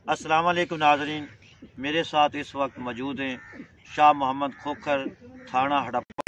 अस्सलाम वालेकुम नाज़रीन, मेरे साथ इस वक्त मौजूद हैं शाह मोहम्मद खोखर, थाना हड़प्पा,